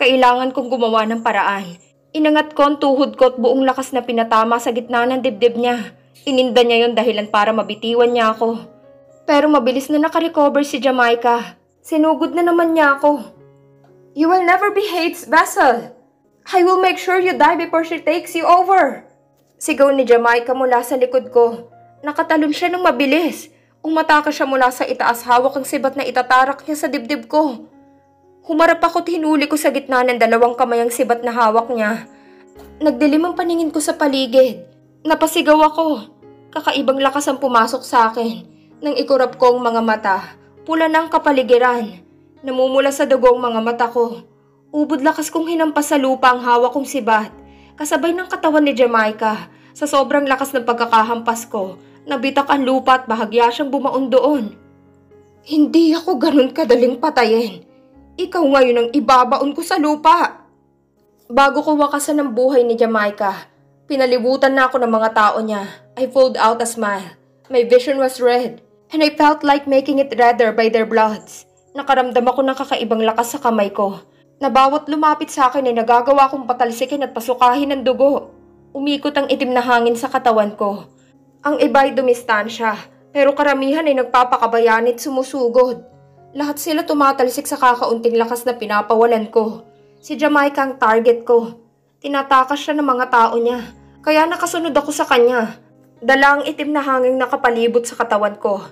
Kailangan kong gumawa ng paraan. Inangat ko ang tuhod ko at buong lakas na pinatama sa gitna ng dibdib niya. Ininda niya yon dahilan para mabitiwan niya ako. Pero mabilis na nakarecover si Jamaica. Sinugod na naman niya ako. "You will never be Hate's vessel. I will make sure you die before she takes you over." Sigaw ni Jamaica mula sa likod ko. Nakatalon siya ng mabilis. Umatake siya mula sa itaas, hawak ang sibat na itatarak niya sa dibdib ko. Humarap ako't hinuli ko sa gitna ng dalawang kamay ang sibat na hawak niya. Nagdilim ang paningin ko sa paligid. Napasigaw ako. Kakaibang lakas ang pumasok sa akin. Nang ikurap ko ang mga mata, pula na ang kapaligiran. Namumula sa dugo ang mga mata ko. Ubod lakas kong hinampas sa lupa ang hawak kong sibat. Kasabay ng katawan ni Jamaica. Sa sobrang lakas ng pagkakahampas ko, nabitak ang lupa at bahagya siyang bumaon doon. Hindi ako ganun kadaling patayin. Ikaw ngayon ang ibabaon ko sa lupa. Bago ko wakasan ang buhay ni Jamaica, pinalibutan na ako ng mga tao niya. I pulled out a smile. My vision was red, and I felt like making it redder by their bloods. Nakaramdam ako ng kakaibang lakas sa kamay ko. Na bawat lumapit sa akin ay nagagawa kong patalsikin at pasukahin ng dugo. Umikot ang itim na hangin sa katawan ko. Ang iba'y dumistansya, pero karamihan ay nagpapakabayan at sumusugod. Lahat sila tumatalsik sa kakaunting lakas na pinapawalan ko. Si Jamaica ang target ko. Tinatakas siya ng mga tao niya, kaya nakasunod ako sa kanya. Dala ang itim na hangin nakapalibot sa katawan ko.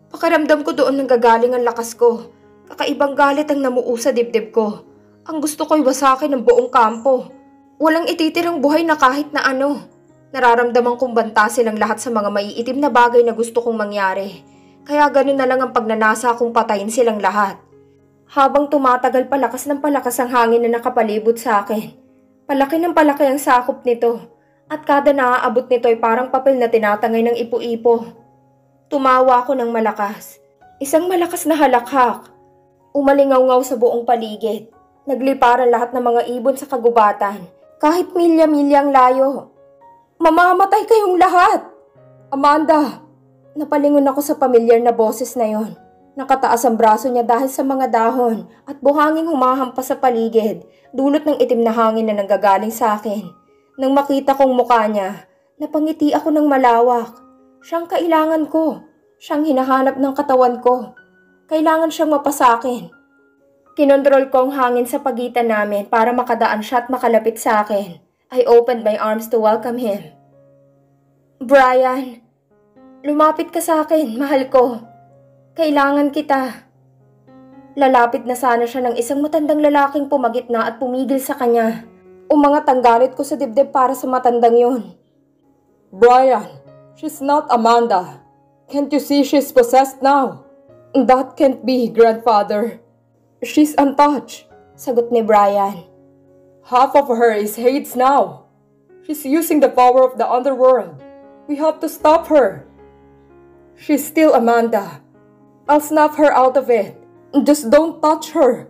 Pakiramdam ko doon nanggagaling ang lakas ko. Kakaibang galit ang namuo sa dibdib ko. Ang gusto ko'y wasakin ng buong kampo. Walang ititirang buhay na kahit na ano. Nararamdaman kong banta silang lahat sa mga maiitim na bagay na gusto kong mangyari. Kaya ganun na lang ang pagnanasa kong patayin silang lahat. Habang tumatagal palakas ng palakas ang hangin na nakapalibot sa akin. Palaki ng palaki ang sakop nito. At kada naaabot nito ay parang papel na tinatangay ng ipo-ipo. Tumawa ako ng malakas. Isang malakas na halakhak. Umalingaw-ngaw sa buong paligid. Nagliparan lahat ng mga ibon sa kagubatan. Kahit milya-milya ang layo. "Mamamatay kayong lahat! Amanda!" Napalingon ako sa pamilyar na boses na yon. Nakataas ang braso niya dahil sa mga dahon at buhanging humahampas sa paligid, dulot ng itim na hangin na nanggagaling sa akin. Nang makita kong mukha niya, napangiti ako ng malawak. Siyang kailangan ko. Siyang hinahanap ng katawan ko. Kailangan siyang mapasakin. Kinontrol ko ang hangin sa pagitan namin para makadaan siya at makalapit sa akin. I opened my arms to welcome him. "Brian, lumapit ka sa akin, mahal ko. Kailangan kita." Lalapit na sana siya ng isang matandang lalaking pumagitna at pumigil sa kanya. Umangat ang galit ko sa dibdib para sa matandang yun. "Brian, she's not Amanda. Can't you see she's possessed now?" "That can't be, grandfather. She's untouched," sagot ni Brian. "Half of her is Hate's now. She's using the power of the underworld. We have to stop her. She's still Amanda. I'll snap her out of it. Just don't touch her."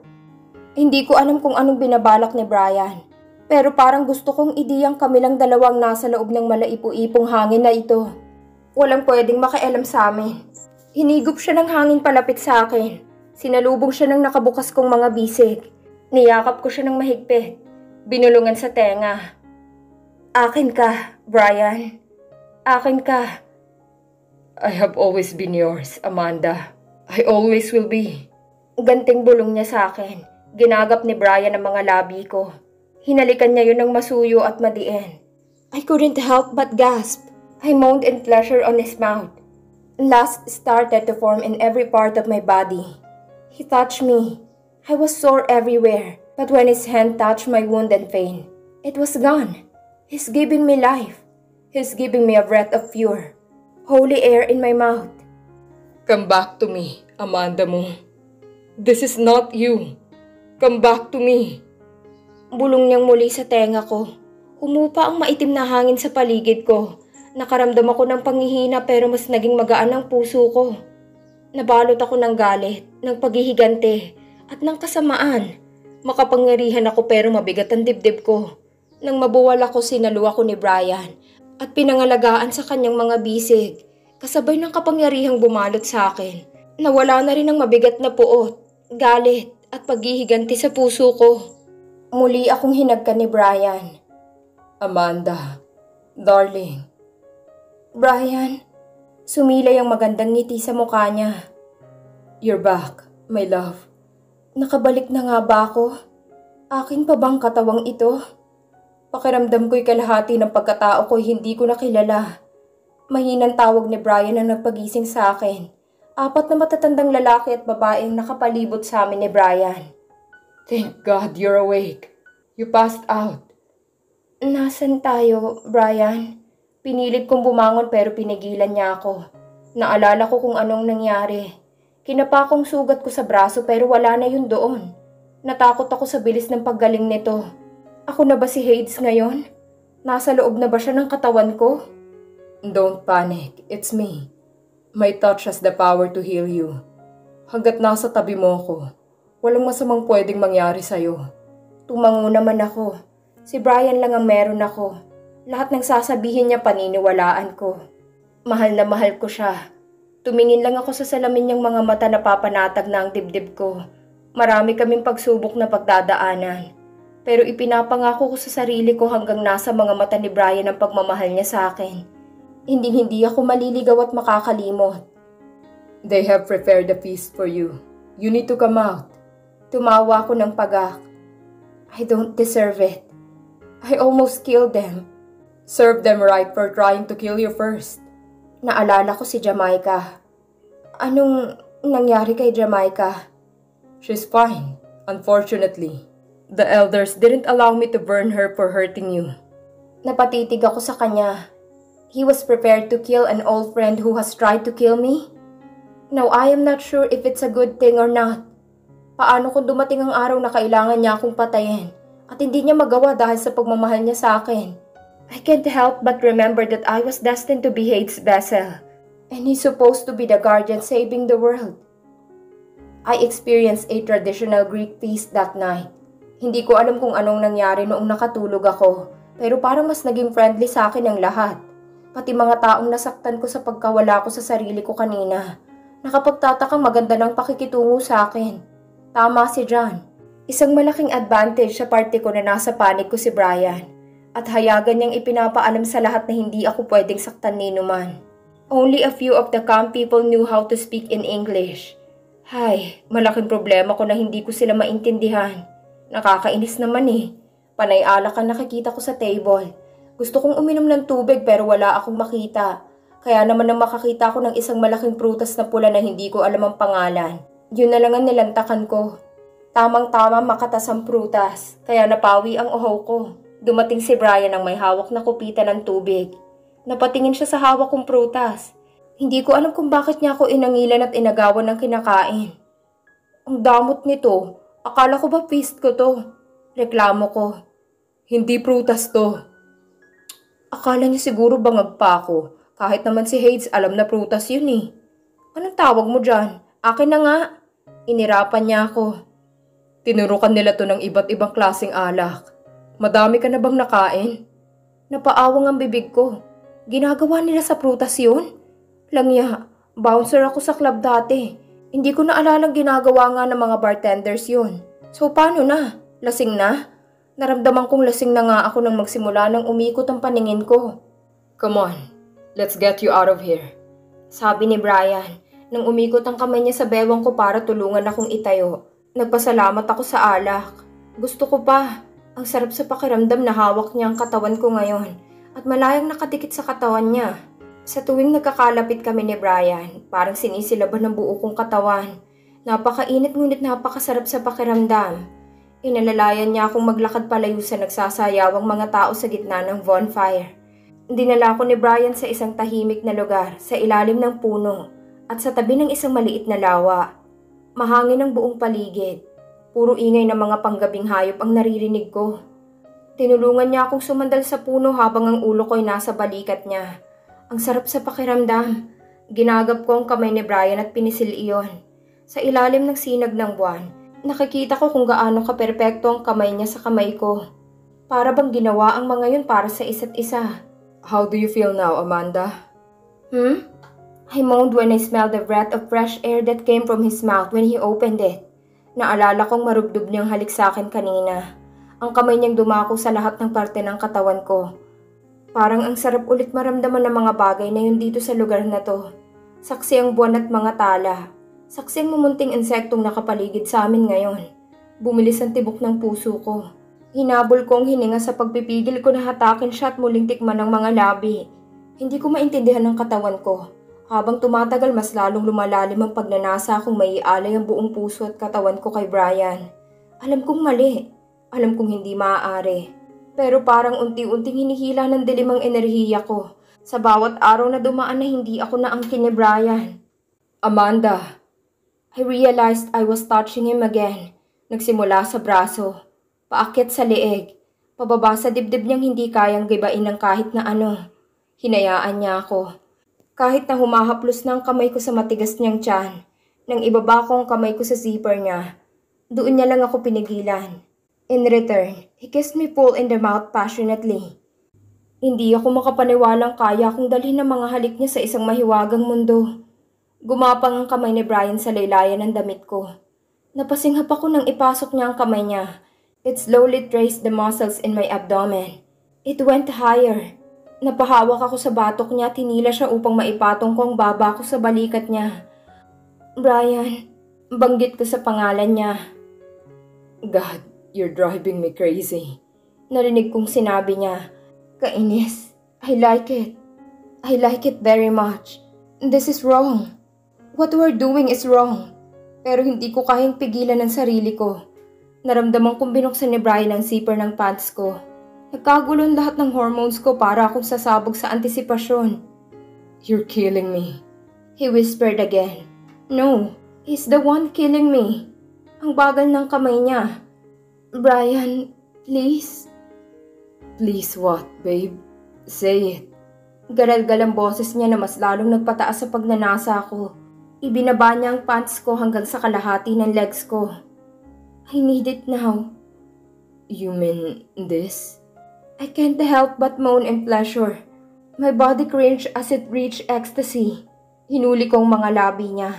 Hindi ko alam kung anong binabalak ni Brian. Pero parang gusto kong idiyang kami lang dalawang nasa loob ng malaipo-ipong hangin na ito. Walang pwedeng makialam sa amin. Hinigop siya ng hangin palapit sa akin. Sinalubong siya ng nakabukas kong mga bisig. Niyakap ko siya ng mahigpit. Binulungan sa tenga. "Akin ka, Brian. Akin ka." "I have always been yours, Amanda. I always will be." Ganting bulong niya sa akin. Ginagap ni Brian ang mga labi ko. Hinalikan niya yun ng masuyo at madiin. I couldn't help but gasp. I moaned in pleasure on his mouth. Lust started to form in every part of my body. He touched me. I was sore everywhere, but when his hand touched my wound and pain, it was gone. He's giving me life. He's giving me a breath of pure, holy air in my mouth. "Come back to me, Amanda mo. This is not you. Come back to me." Bulong niyang muli sa tenga ko. Humupa ang maitim na hangin sa paligid ko. Nakaramdam ako ng panghihina pero mas naging magaan ang puso ko. Nabalot ako ng galit, ng paghihigante, at ng kasamaan. Makapangyarihan ako pero mabigat ang dibdib ko. Nang mabuwal ako, sinaluwa ko ni Brian at pinangalagaan sa kanyang mga bisig. Kasabay ng kapangyarihang bumalot sa akin. Nawala na rin ang mabigat na puot, galit at paghihiganti sa puso ko. Muli akong hinagkan ni Brian. Amanda, darling. Brian, sumilay ang magandang ngiti sa mukha niya. You're back, my love. Nakabalik na nga ba ako? Akin pa bang katawang ito? Pakiramdam ko'y kalahati ng pagkatao ko'y hindi ko nakilala. Mahinang tawag ni Brian ang nagpagising sa akin. 4 na matatandang lalaki at babae ang nakapalibot sa amin ni Brian. Thank God you're awake. You passed out. Nasaan tayo, Brian? Pinilit kong bumangon pero pinigilan niya ako. Naalala ko kung anong nangyari. Kinapa kong sugat ko sa braso pero wala na yun doon. Natakot ako sa bilis ng paggaling nito. Ako na ba si Hades ngayon? Nasa loob na ba siya ng katawan ko? Don't panic, it's me. My touch has the power to heal you. Hanggat nasa tabi mo ko, walang masamang pwedeng mangyari sa'yo. Tumango naman ako. Si Brian lang ang meron ako. Lahat ng sasabihin niya paniniwalaan ko. Mahal na mahal ko siya. Tumingin lang ako sa salamin niyang mga mata na papanatag na ang dibdib ko. Marami kaming pagsubok na pagdadaanan. Pero ipinapangako ko sa sarili ko hanggang nasa mga mata ni Brian ang pagmamahal niya sa akin. Hindi ako maliligaw at makakalimot. They have prepared a feast for you. You need to come out. Tumawa ako ng pagak. I don't deserve it. I almost killed them. Serve them right for trying to kill you first. Naalala ko si Jamaica. Anong nangyari kay Jamaica? She's fine, unfortunately. The elders didn't allow me to burn her for hurting you. Napatitig ako sa kanya. He was prepared to kill an old friend who has tried to kill me? Now I am not sure if it's a good thing or not. Paano kung dumating ang araw na kailangan niya akong patayin at hindi niya magawa dahil sa pagmamahal niya sa akin? I can't help but remember that I was destined to be Hades' vessel and he's supposed to be the guardian saving the world. I experienced a traditional Greek feast that night. Hindi ko alam kung anong nangyari noong nakatulog ako, pero parang mas naging friendly sa akin ang lahat. Pati mga taong nasaktan ko sa pagkawala ko sa sarili ko kanina. Nakapagtatakang maganda ng pakikitungo sa akin. Tama si John. Isang malaking advantage sa parte ko na nasa panig ko si Brian. At hayagan niyang ipinapaalam sa lahat na hindi ako pwedeng saktan ni numan. Only a few of the camp people knew how to speak in English. Hay, malaking problema ko na hindi ko sila maintindihan. Nakakainis naman eh. Panay alak ang nakikita ko sa table. Gusto kong uminom ng tubig pero wala akong makita. Kaya naman nang makakita ko ng isang malaking prutas na pula na hindi ko alam ang pangalan. Yun na lang ang nilantakan ko. Tamang-tama makatas ang prutas, kaya napawi ang uhaw ko. Dumating si Brian ang may hawak na kupitan ng tubig. Napatingin siya sa hawak kong prutas. Hindi ko alam kung bakit niya ako inangilan at inagawan ng kinakain. Ang damot nito, akala ko ba feast ko to? Reklamo ko. Hindi prutas to. Akala niya siguro bangag pa ako. Kahit naman si Hades alam na prutas yun eh. Anong tawag mo dyan? Akin na nga. Inirapan niya ako. Tinurukan nila to ng iba't ibang klaseng alak. Madami ka na bang nakain? Napaawang ang bibig ko. Ginagawa nila sa prutas yun? Langya, bouncer ako sa club dati. Hindi ko na alalang ginagawa nga ng mga bartenders yun. So paano na? Lasing na? Naramdaman kong lasing na nga ako nang magsimula nang umikot ang paningin ko. Come on, let's get you out of here. Sabi ni Brian, nang umikot ang kamay niya sa bewang ko para tulungan akong itayo. Nagpasalamat ako sa alak. Gusto ko pa. Ang sarap sa pakiramdam na hawak niya ang katawan ko ngayon at malayang nakadikit sa katawan niya. Sa tuwing nagkakalapit kami ni Brian, parang sinisilaban ng buo kong katawan. Napakainit ngunit napakasarap sa pakiramdam. Inalalayan niya akong maglakad palayo sa nagsasayawang mga tao sa gitna ng bonfire. Dinala ko ni Brian sa isang tahimik na lugar sa ilalim ng puno at sa tabi ng isang maliit na lawa. Mahangin ang buong paligid. Puro ingay ng mga panggabing hayop ang naririnig ko. Tinulungan niya akong sumandal sa puno habang ang ulo ko ay nasa balikat niya. Ang sarap sa pakiramdam. Ginagap ko ang kamay ni Brian at pinisil iyon. Sa ilalim ng sinag ng buwan, nakikita ko kung gaano kaperpekto ang kamay niya sa kamay ko. Para bang ginawa ang mga yun para sa isa't isa. How do you feel now, Amanda? I moaned when I smelled the breath of fresh air that came from his mouth when he opened it. Naalala kong marubdob niyang halik sa akin kanina. Ang kamay niyang dumako sa lahat ng parte ng katawan ko. Parang ang sarap ulit maramdaman ng mga bagay na yun dito sa lugar na to. Saksi ang buwan at mga tala. Saksi ang mumunting insektong nakapaligid sa amin ngayon. Bumilis ang tibok ng puso ko. Hinabol ko ang hininga sa pagpipigil ko na hatakin siya at muling tikman ng mga labi. Hindi ko maintindihan ang katawan ko. Habang tumatagal mas lalong lumalalim ang pagnanasa kung maialay ang buong puso at katawan ko kay Brian. Alam kong mali. Alam kong hindi maaari. Pero parang unti-unting hinihila ng dilim ang enerhiya ko. Sa bawat araw na dumaan na hindi ako naangkin ni Brian. Amanda. I realized I was touching him again. Nagsimula sa braso. Paakyat sa leeg. Pababa sa dibdib niyang hindi kayang gibain ng kahit na ano. Hinayaan niya ako. Kahit na humahaplos na ang kamay ko sa matigas niyang tiyan. Nang ibaba ko ang kamay ko sa zipper niya. Doon niya lang ako pinigilan. In return, he kissed me full in the mouth passionately. Hindi ako makapaniwalang kaya kong dalhin ang mga halik niya sa isang mahiwagang mundo. Gumapang ang kamay ni Brian sa laylayan ng damit ko. Napasinghap ako nang ipasok niya ang kamay niya. It slowly traced the muscles in my abdomen. It went higher. Napahawak ako sa batok niya at hinila siya upang maipatong ko ang baba ko sa balikat niya. Brian, banggit ko sa pangalan niya. God, you're driving me crazy. Narinig kong sinabi niya. Kainis. I like it. I like it very much. This is wrong. What we're doing is wrong. Pero hindi ko kayang pigilan ang sarili ko. Naramdaman kong binuksan ni Brian ang zipper ng pants ko. Nagkagulon lahat ng hormones ko para akong sasabog sa antisipasyon. You're killing me. He whispered again. No, he's the one killing me. Ang bagal ng kamay niya. Brian, please. Please what, babe? Say it. Garal-gal ang boses niya na mas lalong nagpataas sa pagnanasa ko. Ibinaba niya ang pants ko hanggang sa kalahati ng legs ko. I need it now. You mean this? I can't help but moan in pleasure. My body cringed as it reached ecstasy. Hinuli ko ang mga labi niya.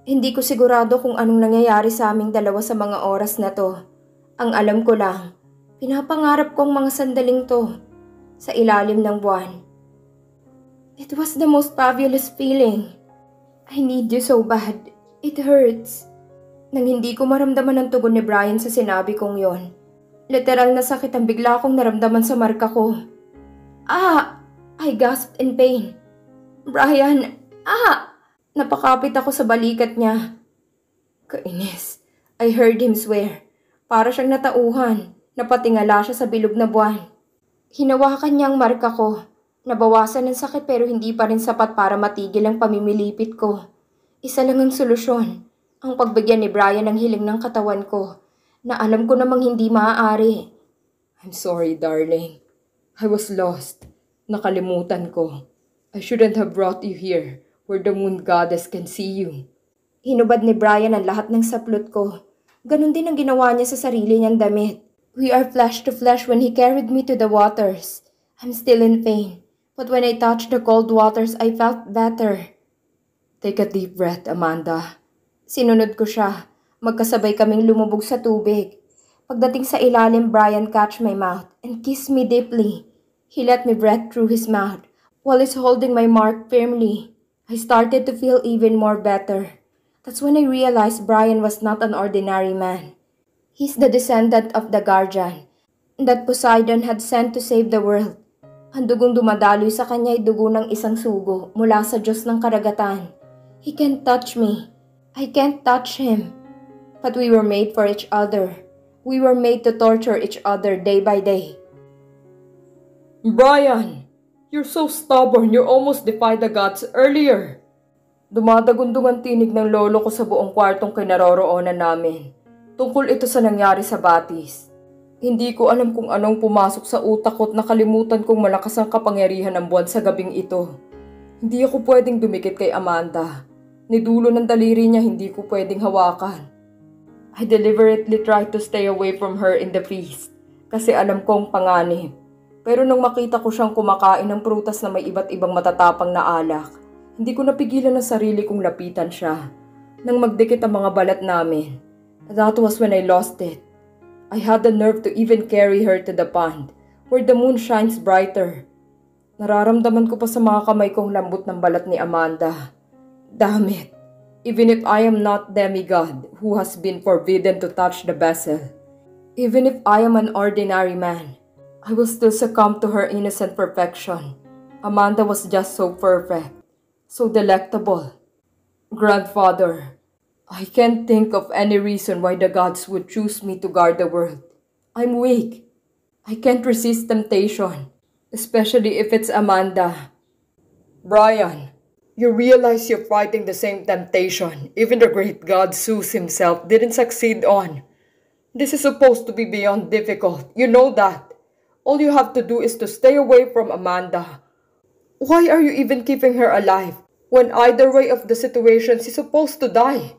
Hindi ko sigurado kung anong nangyayari sa aming dalawa sa mga oras na to. Ang alam ko lang, pinapangarap ko ang mga sandaling to sa ilalim ng buwan. It was the most fabulous feeling. I need you so bad. It hurts. Nang hindi ko maramdaman ang tugon ni Brian sa sinabi kong yon. Literal na sakit ang bigla kong naramdaman sa marka ko. Ah! I gasped in pain. Brian! Ah! Napakapit ako sa balikat niya. Kainis. I heard him swear. Para siyang natauhan. Napatingala siya sa bilog na buwan. Hinawakan niya ang marka ko. Nabawasan ng sakit pero hindi pa rin sapat para matigil ang pamimilipit ko. Isa lang ang solusyon. Ang pagbigyan ni Brian ng hiling ng katawan ko. Na alam ko namang hindi maaari. I'm sorry, darling. I was lost. Nakalimutan ko. I shouldn't have brought you here, where the moon goddess can see you. Hinubad ni Brian ang lahat ng saplot ko. Ganon din ang ginawa niya sa sarili niyang damit. We are flesh to flesh when he carried me to the waters. I'm still in pain, but when I touched the cold waters, I felt better. Take a deep breath, Amanda. Sinunod ko siya. Magkasabay kaming lumubog sa tubig. Pagdating sa ilalim, Brian catched my mouth and kissed me deeply. He let me breathe through his mouth while he's holding my mark firmly. I started to feel even more better. That's when I realized Brian was not an ordinary man. He's the descendant of the guardian that Poseidon had sent to save the world. Ang dugong dumadaloy sa kanya ay dugo ng isang sugo mula sa Diyos ng karagatan. He can't touch me. I can't touch him. But we were made for each other. We were made to torture each other day by day. Brian! You're so stubborn, you almost defied the gods earlier. Dumadagundong ang tinig ng lolo ko sa buong kwartong kinaroroonan namin. Tungkol ito sa nangyari sa batis. Hindi ko alam kung anong pumasok sa utak ko at nakalimutan kong malakas ang kapangyarihan ng buwan sa gabing ito. Hindi ako pwedeng dumikit kay Amanda. Ni dulo ng daliri niya hindi ko pwedeng hawakan. I deliberately tried to stay away from her in the feast kasi alam kong panganib. Pero nang makita ko siyang kumakain ng prutas na may iba't ibang matatapang na alak, hindi ko napigilan ang sarili kong lapitan siya. Nang magdikit ang mga balat namin, that was when I lost it. I had the nerve to even carry her to the pond, where the moon shines brighter. Nararamdaman ko pa sa mga kamay kong lambot ng balat ni Amanda. Damn it! Even if I am not demigod who has been forbidden to touch the vessel, even if I am an ordinary man, I will still succumb to her innocent perfection. Amanda was just so perfect, so delectable. Grandfather, I can't think of any reason why the gods would choose me to guard the world. I'm weak. I can't resist temptation, especially if it's Amanda. Brian, you realize you're fighting the same temptation even the great god Zeus himself didn't succeed on. This is supposed to be beyond difficult. You know that. All you have to do is to stay away from Amanda. Why are you even keeping her alive when either way of the situation she's supposed to die?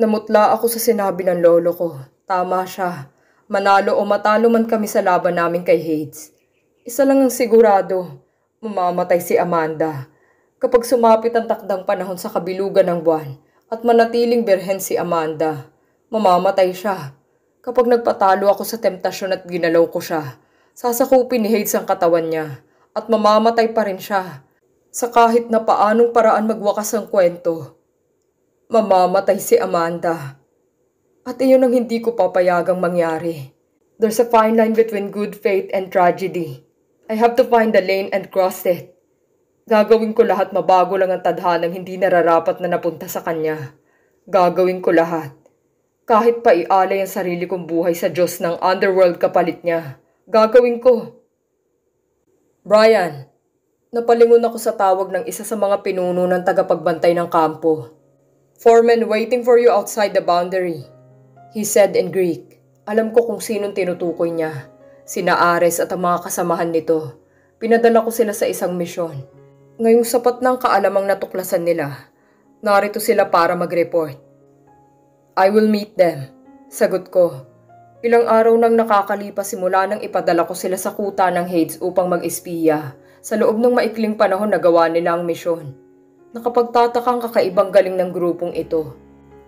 Namutla ako sa sinabi ng lolo ko. Tama siya. Manalo o matalo man kami sa laban namin kay Hades. Isa lang ang sigurado, mamamatay si Amanda. Kapag sumapit ang takdang panahon sa kabilugan ng buwan at manatiling birhen si Amanda, mamamatay siya. Kapag nagpatalo ako sa temptasyon at ginalaw ko siya, sasakupin ni Hades ang katawan niya at mamamatay pa rin siya. Sa kahit na paanong paraan magwakas ang kwento, mamamatay si Amanda. At iyon ang hindi ko papayagang mangyari. There's a fine line between good faith and tragedy. I have to find the lane and cross it. Gagawin ko lahat mabago lang ang tadhanang hindi nararapat na napunta sa kanya. Gagawin ko lahat. Kahit pa ialay ang sarili kong buhay sa Diyos ng underworld kapalit niya. Gagawin ko. Brian, napalingon ako sa tawag ng isa sa mga pinuno ng tagapagbantay ng kampo. Foreman waiting for you outside the boundary, he said in Greek. Alam ko kung sinong tinutukoy niya. Sina Ares at ang mga kasamahan nito. Pinadala ko sila sa isang misyon. Ngayong sapat ng kaalamang natuklasan nila, narito sila para mag-report. I will meet them, sagot ko. Ilang araw nang nakakalipas simula nang ipadala ko sila sa kuta ng Hades upang mag-espiya. Sa loob ng maikling panahon nagawa nila ang misyon. Nakapagtatakang kakaibang galing ng grupong ito.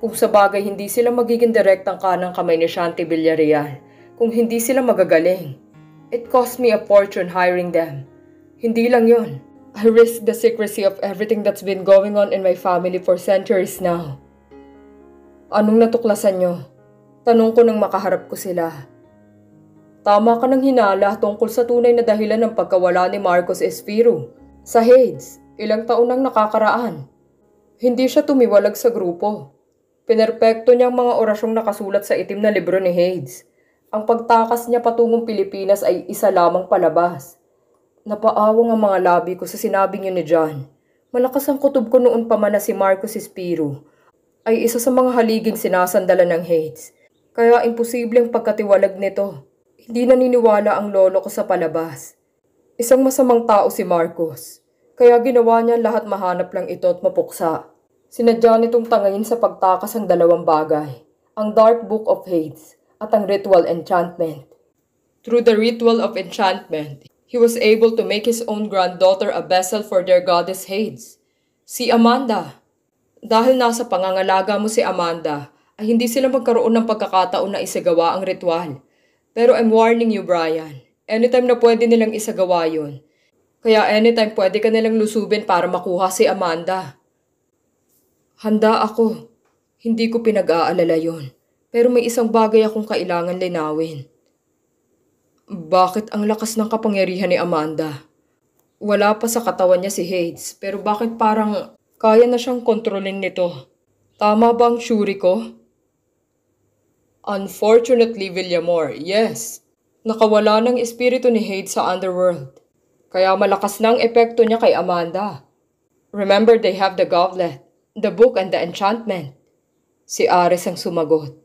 Kung sa bagay hindi sila magiging direktang kanang kamay ni Shanti Villarreal, kung hindi sila magagaling. It cost me a fortune hiring them. Hindi lang yon. I risked the secrecy of everything that's been going on in my family for centuries now. Anong natuklasan nyo? Tanong ko nang makaharap ko sila. Tama ka ng hinala tungkol sa tunay na dahilan ng pagkawala ni Marcos Espiro. Sa Hades, ilang taon nang nakakaraan. Hindi siya tumiwalag sa grupo. Pinerpekto niya ang mga orasyong nakasulat sa itim na libro ni Hades. Ang pagtakas niya patungong Pilipinas ay isa lamang palabas. Napaawang ang mga labi ko sa sinabi niyo ni John. Malakas ang kutob ko noon pa man na si Marcos Espiro ay isa sa mga haliging sinasandalan ng Hades. Kaya imposibleng pagkatiwalag nito. Hindi naniniwala ang lolo ko sa palabas. Isang masamang tao si Marcos. Kaya ginawa niya lahat mahanap lang ito at mapuksa. Sinadya nitong tangayin sa pagtakas ang dalawang bagay. Ang Dark Book of Hades at ang Ritual Enchantment. Through the Ritual of Enchantment, he was able to make his own granddaughter a vessel for their goddess Hades. Si Amanda. Dahil nasa pangangalaga mo si Amanda, ay hindi sila magkaroon ng pagkakataon na isagawa ang ritual. Pero I'm warning you, Brian. Anytime na pwede nilang isagawa yun. Kaya anytime pwede ka nilang lusubin para makuha si Amanda. Handa ako. Hindi ko pinag-aalala yun. Pero may isang bagay akong kailangan linawin. Bakit ang lakas ng kapangyarihan ni Amanda? Wala pa sa katawan niya si Hades, pero bakit parang kaya na siyang kontrolin nito? Tama bang suri ko? Unfortunately, Villamor, yes. Nakawala ng espiritu ni Hades sa underworld. Kaya malakas na ang epekto niya kay Amanda. Remember, they have the goblet, the book, and the enchantment. Si Ares ang sumagot.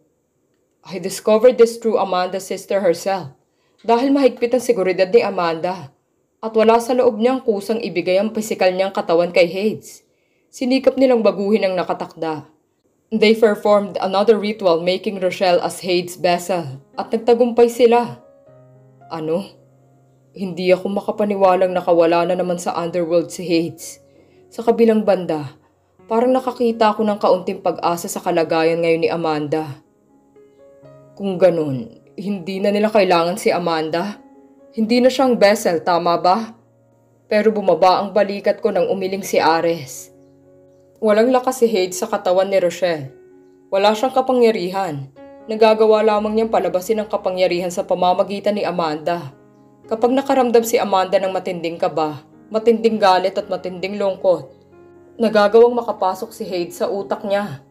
I discovered this through Amanda's sister herself. Dahil mahigpit ang seguridad ni Amanda. At wala sa loob niyang kusang ibigay ang pisikal niyang katawan kay Hades. Sinikap nilang baguhin ang nakatakda. They performed another ritual making Rochelle as Hades' vessel at nagtagumpay sila. Ano? Hindi ako makapaniwalang nakawala na naman sa underworld si Hades. Sa kabilang banda, parang nakakita ako ng kaunting pag-asa sa kalagayan ngayon ni Amanda. Kung ganun, Hindi na nila kailangan si Amanda. Hindi na siyang vessel, tama ba? Pero bumaba ang balikat ko nang umiling si Ares. Walang lakas si Hades sa katawan ni Rochelle. Wala siyang kapangyarihan. Nagagawa lamang niyang palabasin ang kapangyarihan sa pamamagitan ni Amanda. Kapag nakaramdam si Amanda ng matinding kaba, matinding galit at matinding lungkot, nagagawang makapasok si Hades sa utak niya.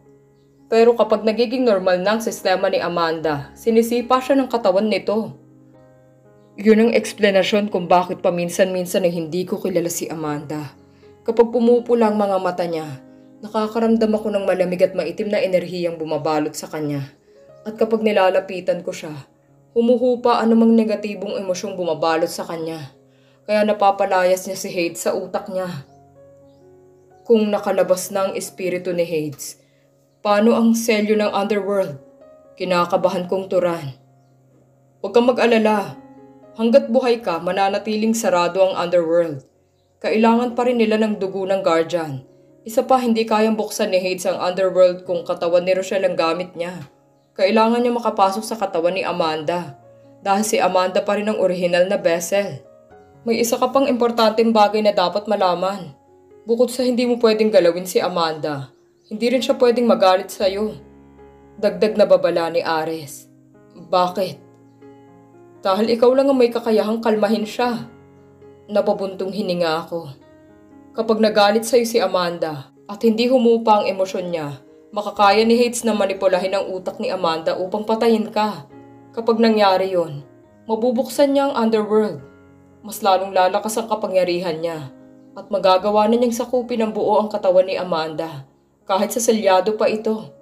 Pero kapag nagiging normal na ang sistema ni Amanda, sinisipa siya ng katawan nito. Yun ang eksplanasyon kung bakit paminsan-minsan ay hindi ko kilala si Amanda. Kapag pumupula ang mga mata niya, nakakaramdam ako ng malamig at maitim na enerhiyang bumabalot sa kanya. At kapag nilalapitan ko siya, humuhupa anumang negatibong emosyong bumabalot sa kanya. Kaya napapalayas niya si Hades sa utak niya. Kung nakalabas na ang espiritu ni Hades, paano ang selyo ng underworld? Kinakabahan kong turan. Huwag kang mag-alala. Hanggat buhay ka, mananatiling sarado ang underworld. Kailangan pa rin nila ng dugo ng guardian. Isa pa, hindi kayang buksan ni Hades ang underworld kung katawan ni Rochelle ang gamit niya. Kailangan niya makapasok sa katawan ni Amanda. Dahil si Amanda pa rin ang original na vessel. May isa ka pang importanteng bagay na dapat malaman. Bukod sa hindi mo pwedeng galawin si Amanda, hindi rin siya pwedeng magalit sa'yo. Dagdag na babala ni Ares. Bakit? Dahil ikaw lang ang may kakayahang kalmahin siya. Napabuntong hininga ako. Kapag nagalit sa'yo si Amanda at hindi humupa ang emosyon niya, makakaya ni Hades na manipulahin ang utak ni Amanda upang patayin ka. Kapag nangyari yon, mabubuksan niya ang underworld. Mas lalong lalakas ang kapangyarihan niya at magagawa na niyang sakupin ng buo ang katawan ni Amanda kahit sa selyado pa ito.